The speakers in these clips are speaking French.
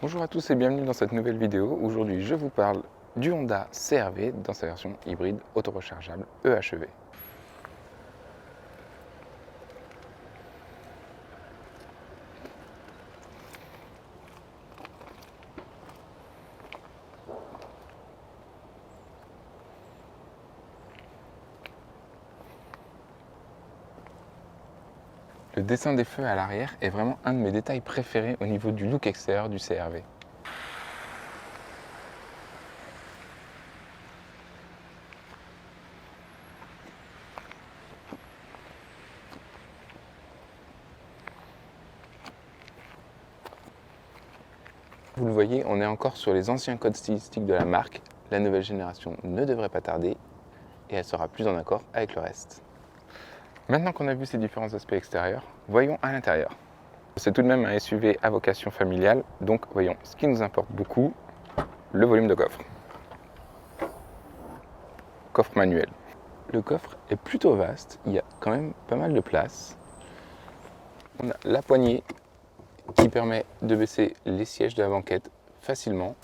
Bonjour à tous et bienvenue dans cette nouvelle vidéo. Aujourd'hui, je vous parle du Honda CR-V dans sa version hybride auto-rechargeable EHEV. Le dessin des feux à l'arrière est vraiment un de mes détails préférés au niveau du look extérieur du CR-V. Vous le voyez, on est encore sur les anciens codes stylistiques de la marque. La nouvelle génération ne devrait pas tarder et elle sera plus en accord avec le reste. Maintenant qu'on a vu ces différents aspects extérieurs, voyons à l'intérieur. C'est tout de même un SUV à vocation familiale, donc voyons ce qui nous importe beaucoup, le volume de coffre. Coffre manuel. Le coffre est plutôt vaste, il y a quand même pas mal de place. On a la poignée qui permet de baisser les sièges de la banquette facilement.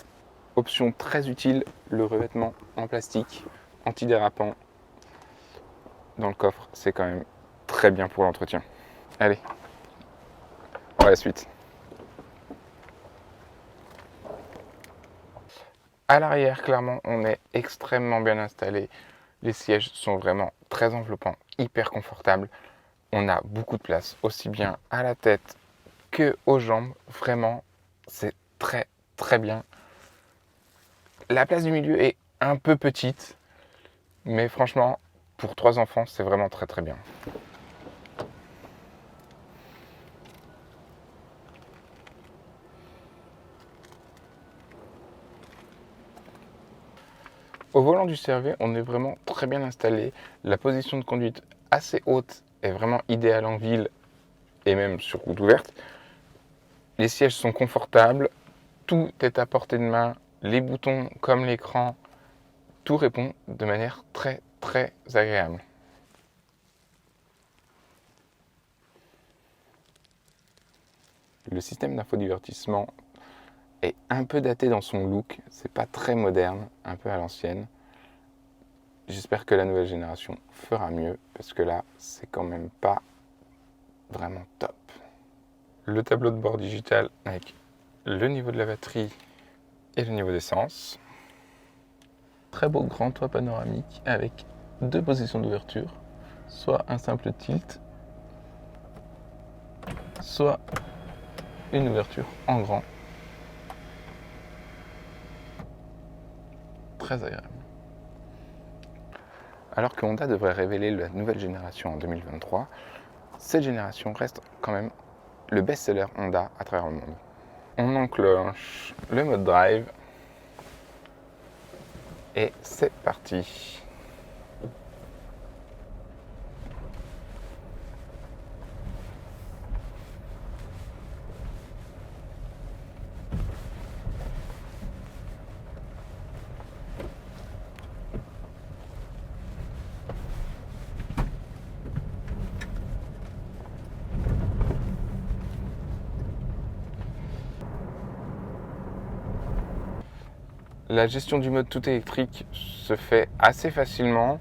Option très utile, le revêtement en plastique antidérapant dans le coffre, c'est quand même très bien pour l'entretien. Allez, on va à la suite. À l'arrière, clairement, on est extrêmement bien installé. Les sièges sont vraiment très enveloppants, hyper confortables. On a beaucoup de place, aussi bien à la tête que aux jambes. Vraiment, c'est très bien. La place du milieu est un peu petite, mais franchement, pour 3 enfants, c'est vraiment très bien. Au volant du CR-V, on est vraiment très bien installé. La position de conduite assez haute est vraiment idéale en ville et même sur route ouverte. Les sièges sont confortables, tout est à portée de main, les boutons comme l'écran, tout répond de manière très agréable. Le système d'infodivertissement est un peu daté dans son look, c'est pas très moderne, un peu à l'ancienne. J'espère que la nouvelle génération fera mieux, parce que là, c'est quand même pas vraiment top. Le tableau de bord digital avec le niveau de la batterie et le niveau d'essence. Très beau grand toit panoramique avec 2 positions d'ouverture, soit un simple tilt, soit une ouverture en grand. Très agréable. Alors que Honda devrait révéler la nouvelle génération en 2023, cette génération reste quand même le best-seller Honda à travers le monde. On enclenche le mode drive et c'est parti. La gestion du mode tout électrique se fait assez facilement,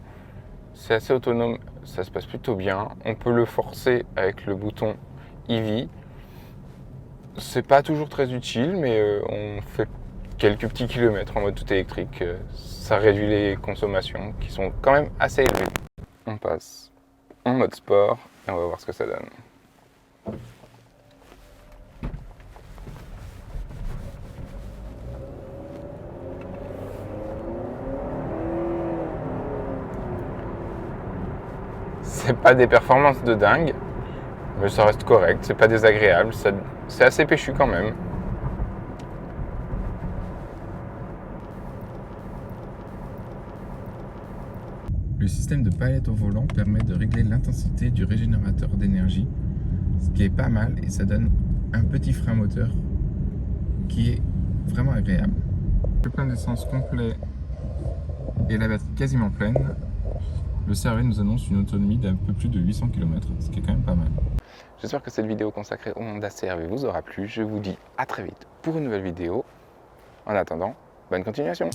c'est assez autonome, ça se passe plutôt bien. On peut le forcer avec le bouton EV. C'est pas toujours très utile, mais on fait quelques petits kilomètres en mode tout électrique. Ça réduit les consommations qui sont quand même assez élevées. On passe en mode sport et on va voir ce que ça donne. C'est pas des performances de dingue, mais ça reste correct, c'est pas désagréable, c'est assez péchu quand même. Le système de palette au volant permet de régler l'intensité du régénérateur d'énergie, ce qui est pas mal et ça donne un petit frein moteur qui est vraiment agréable. Le plein d'essence complet et la batterie quasiment pleine, le CR-V nous annonce une autonomie d'un peu plus de 800 km, ce qui est quand même pas mal. J'espère que cette vidéo consacrée au Honda CR-V vous aura plu. Je vous dis à très vite pour une nouvelle vidéo. En attendant, bonne continuation.